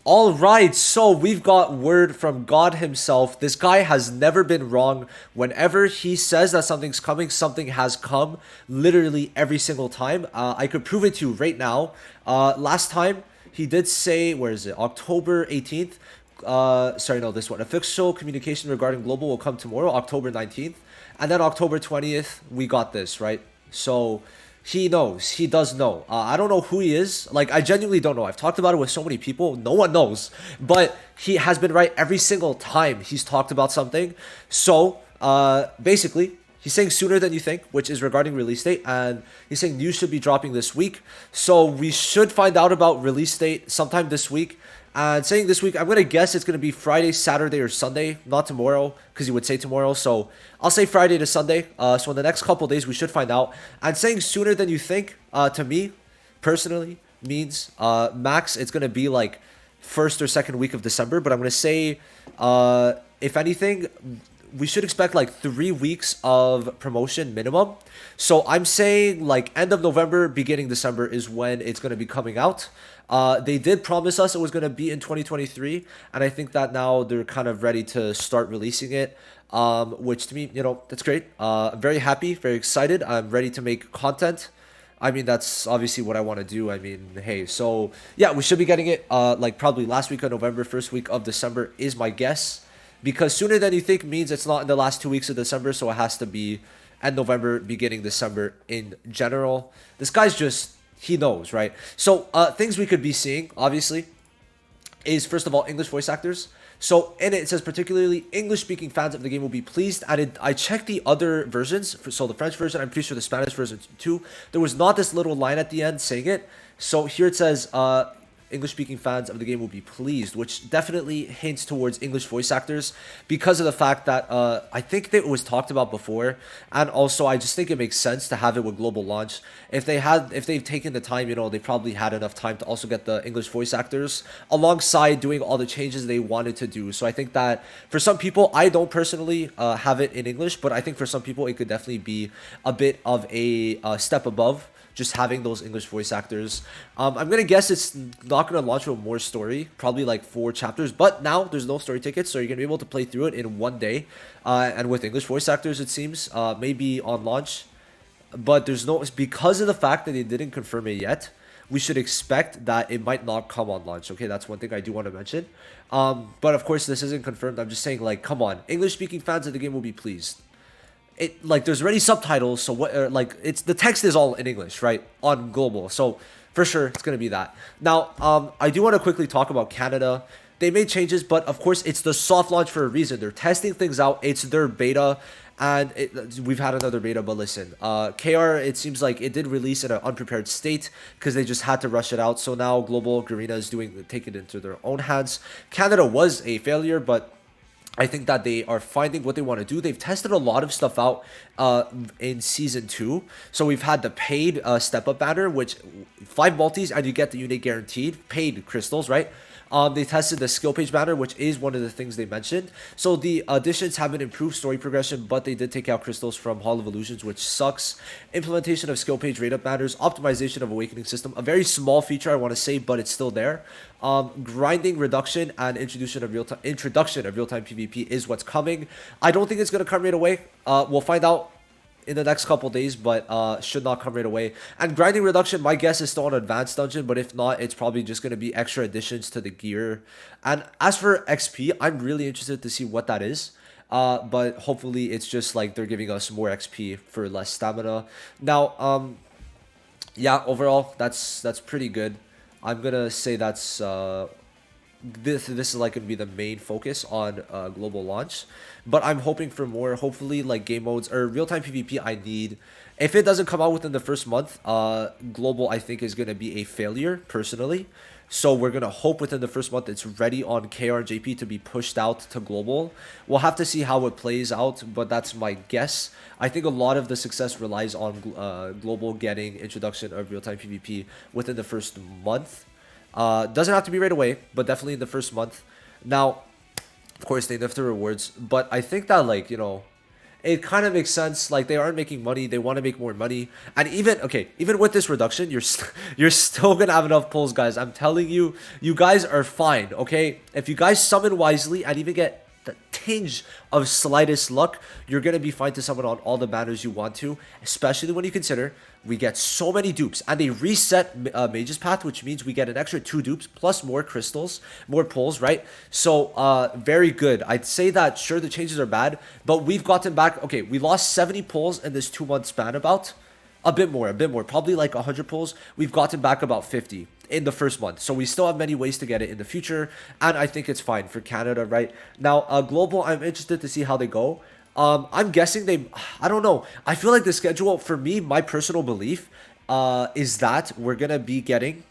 All right, so we've got word from God himself. This guy has never been wrong. Whenever he says that something's coming, something has come. Literally every single time. I could prove it to you right now. Last time he did say, where is it? October 18th. Sorry, no, this one. Official communication regarding global will come tomorrow, October 19th. And then October 20th, we got this, right? So he knows. He does know. I don't know who he is. Like, I genuinely don't know. I've talked about it with so many people. No one knows. But he has been right every single time he's talked about something. So, basically, he's saying sooner than you think, which is regarding release date. And he's saying news should be dropping this week. So, we should find out about release date sometime this week. And saying this week, I'm going to guess it's going to be Friday, Saturday, or Sunday, not tomorrow, because you would say tomorrow. So I'll say Friday to Sunday. So in the next couple days, we should find out. And saying sooner than you think, to me, personally, means max, it's going to be like first or second week of December. But I'm going to say, if anything, we should expect like 3 weeks of promotion minimum. So I'm saying like end of November, beginning December is when it's going to be coming out. They did promise us it was going to be in 2023, and I think that now they're kind of ready to start releasing it, which to me, that's great. I'm very happy, very excited. I'm ready to make content. I mean, that's obviously what I want to do. I mean, hey, so yeah, we should be getting it like probably last week of November, first week of December is my guess, because sooner than you think means it's not in the last 2 weeks of December, so it has to be end November, beginning December in general. This guy's just, he knows, right? So things we could be seeing, obviously, is first of all English voice actors. So in it says particularly English-speaking fans of the game will be pleased. I checked the other versions, so the French version, I'm pretty sure the Spanish version too. There was not this little line at the end saying it. So here it says English-speaking fans of the game will be pleased, which definitely hints towards English voice actors because of the fact that I think that it was talked about before, and also I just think it makes sense to have it with global launch. If they've taken the time, they probably had enough time to also get the English voice actors alongside doing all the changes they wanted to do. So I think that for some people, I don't personally have it in English, but I think for some people it could definitely be a bit of a step above just having those English voice actors. I'm going to guess it's not going to launch with more story, probably like 4 chapters, but now there's no story tickets, so you're going to be able to play through it in one day. And with English voice actors, it seems, maybe on launch. But there's no, because of the fact that they didn't confirm it yet, we should expect that it might not come on launch. Okay, that's one thing I do want to mention. But of course, this isn't confirmed. I'm just saying, like, come on. English-speaking fans of the game will be pleased. It, like, there's already subtitles, so what, like, it's, the text is all in English, right, on global, so for sure it's gonna be that. Now I do want to quickly talk about Canada. They made changes, but of course it's the soft launch for a reason. They're testing things out. It's their beta, and we've had another beta, but listen, KR, it seems like it did release in an unprepared state because they just had to rush it out. So now global Garena is taking it into their own hands. Canada was a failure, but I think that they are finding what they want to do. They've tested a lot of stuff out in Season 2. So we've had the paid step-up banner, which 5 multis and you get the unit guaranteed. Paid crystals, right? They tested the skill page banner, which is one of the things they mentioned. So the additions haven't improved story progression, but they did take out crystals from Hall of Illusions, which sucks. Implementation of skill page rate-up banners, optimization of awakening system. A very small feature, I want to say, but it's still there. Grinding reduction and introduction of real-time PvP is what's coming. I don't think it's going to come right away. We'll find out in the next couple days, but should not come right away. And grinding reduction, my guess is still an advanced dungeon, but if not, it's probably just going to be extra additions to the gear. And as for XP, I'm really interested to see what that is. But hopefully it's just like they're giving us more XP for less stamina. Now, yeah, overall, that's pretty good. I'm gonna say that's this is like gonna be the main focus on global launch, but I'm hoping for more. Hopefully, like game modes or real-time PvP, I need. If it doesn't come out within the first month, global I think is gonna be a failure personally. So we're gonna hope within the first month it's ready on KR and JP to be pushed out to global. We'll have to see how it plays out, but that's my guess. I think a lot of the success relies on global getting introduction of real-time PvP within the first month. Doesn't have to be right away, but definitely in the first month. Now, of course, they nerf the rewards, but I think that, like, it kind of makes sense. Like, they aren't making money, they want to make more money. And even, okay, even with this reduction, you're still gonna have enough pulls, guys. I'm telling you, you guys are fine, okay? If you guys summon wisely and even get the tinge of slightest luck, you're gonna be fine to summon on all the banners you want to, especially when you consider we get so many dupes and they reset Mage's Path, which means we get an extra 2 dupes plus more crystals, more pulls, right? So very good. I'd say that sure, the changes are bad, but we've gotten back. Okay, we lost 70 pulls in this 2-month span, about a bit more, probably like 100 pulls. We've gotten back about 50 in the first month, so we still have many ways to get it in the future, and I think it's fine for Canada right now. Global, I'm interested to see how they go. I'm guessing I don't know, I feel like the schedule for me, my personal belief is that we're gonna be getting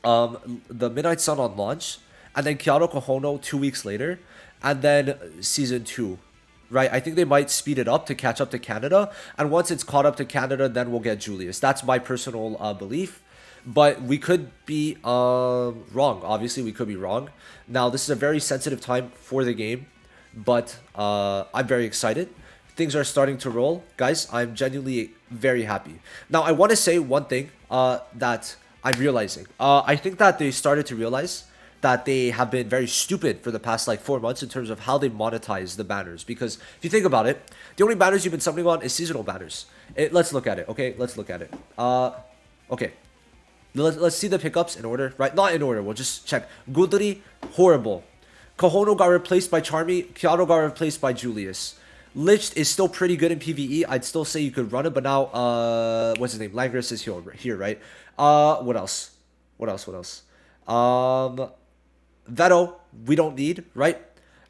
the Midnight Sun on launch, and then Kyoto Kohono 2 weeks later, and then season 2. Right, I think they might speed it up to catch up to Canada, and once it's caught up to Canada, then we'll get Julius. That's my personal belief, but we could be wrong. Obviously, we could be wrong. Now, this is a very sensitive time for the game, but I'm very excited. Things are starting to roll, guys. I'm genuinely very happy. Now, I want to say one thing that I'm realizing. I think that they started to realize that they have been very stupid for the past like 4 months in terms of how they monetize the banners. Because if you think about it, the only banners you've been summoning on is seasonal banners. Let's look at it, okay? Let's look at it. Okay. Let's see the pickups in order, right? Not in order, we'll just check. Gudri, horrible. Kohono got replaced by Charmy. Kyoto got replaced by Julius. Lich is still pretty good in PvE. I'd still say you could run it, but now, what's his name? Langris is here, right? What else? What else? Veto, we don't need, right?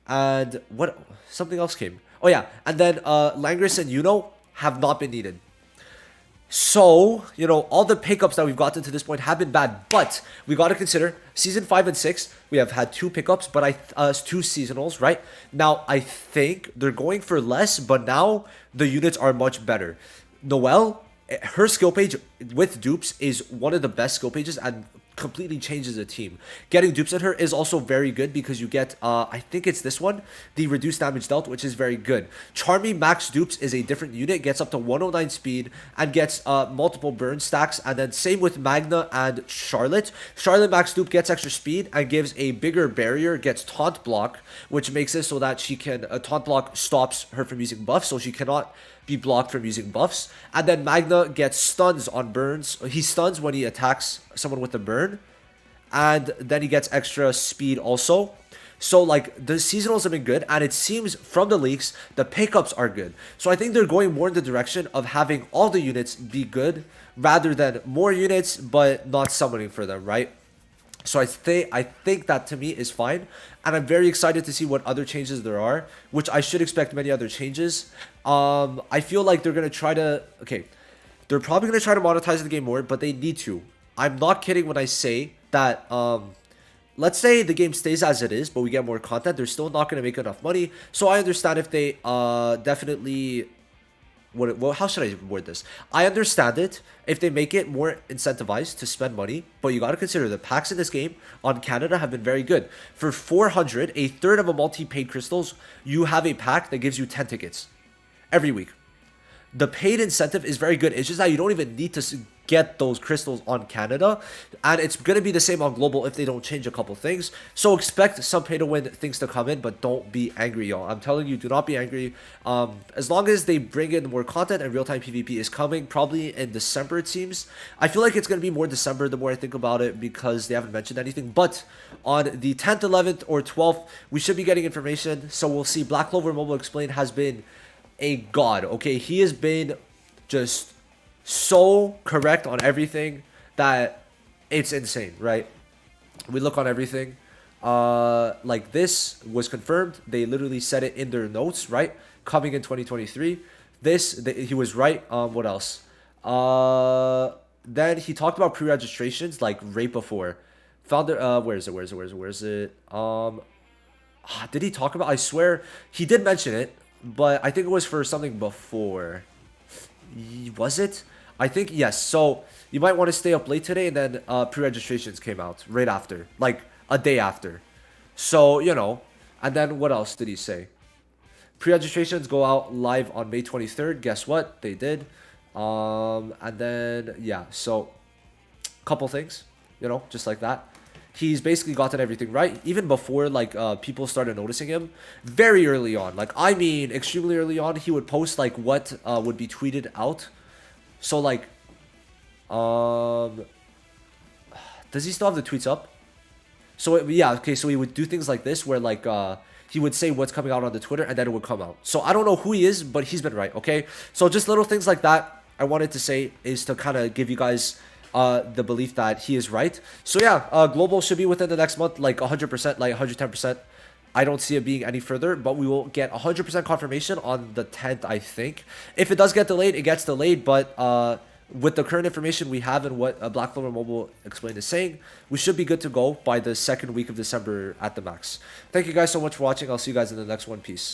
And what, something else came. Oh yeah, and then Langris and Yuno have not been needed. So, you know, all the pickups that we've gotten to this point have been bad, but we got to consider season 5 and 6, we have had 2 pickups, but 2 seasonals, right? Now, I think they're going for less, but now the units are much better. Noelle, her skill page with dupes is one of the best skill pages and completely changes the team. Getting dupes at her is also very good because you get, I think it's this one, the reduced damage dealt, which is very good. Charmy max dupes is a different unit, gets up to 109 speed and gets multiple burn stacks, and then same with Magna and Charlotte. Charlotte max dupe gets extra speed and gives a bigger barrier, gets taunt block, which makes it so that she can, taunt block stops her from using buffs, so she cannot be blocked from using buffs. And then Magna gets stuns on burns. He stuns when he attacks someone with a burn, and then he gets extra speed also. So like the seasonals have been good, and it seems from the leaks the pickups are good. So I think they're going more in the direction of having all the units be good rather than more units but not summoning for them, right? So I think that to me is fine, and I'm very excited to see what other changes there are, which I should expect many other changes. I feel like they're gonna try to, okay, they're probably gonna try to monetize the game more, but they need to. I'm not kidding when I say that. Let's say the game stays as it is, but we get more content, they're still not gonna make enough money. So I understand if they definitely. How should I word this? I understand it if they make it more incentivized to spend money, but you got to consider the packs in this game on Canada have been very good. For 400, a third of a multi-paid crystals, you have a pack that gives you 10 tickets every week. The paid incentive is very good. It's just that you don't even need to get those crystals on Canada, and it's going to be the same on global if they don't change a couple things. So expect some pay to win things to come in, but don't be angry, y'all. I'm telling you, do not be angry. As long as they bring in more content and real-time PvP is coming, probably in December it seems. I feel like it's going to be more December the more I think about it, because they haven't mentioned anything. But on the 10th, 11th, or 12th, we should be getting information. So we'll see. Black Clover Mobile Explained has been a god, okay? He has been just so correct on everything that it's insane, right? We look on everything. Like this was confirmed. They literally said it in their notes, right? Coming in 2023. He was right. What else? Then he talked about pre-registrations like right before. Founder, where is it? Did he talk about? I swear he did mention it, but I think it was for something before. Was it? I think yes. So you might want to stay up late today, and then pre-registrations came out right after, like a day after. So, you know, and then what else did he say? Pre-registrations go out live on May 23rd. Guess what? They did. And then, yeah, so couple things, you know, just like that. He's basically gotten everything right, even before like people started noticing him. Very early on, like I mean, extremely early on, he would post like what would be tweeted out. So like, does he still have the tweets up? So yeah, okay. So he would do things like this, where like he would say what's coming out on the Twitter, and then it would come out. So I don't know who he is, but he's been right. Okay, so just little things like that I wanted to say is to kind of give you guys the belief that he is right. So yeah, global should be within the next month, like 100%, like 110%. I don't see it being any further, but we will get 100% confirmation on the 10th, I think. If it does get delayed, it gets delayed, but with the current information we have and what Black Clover Mobile Explained is saying, we should be good to go by the second week of December at the max. Thank you guys so much for watching. I'll see you guys in the next one. Peace.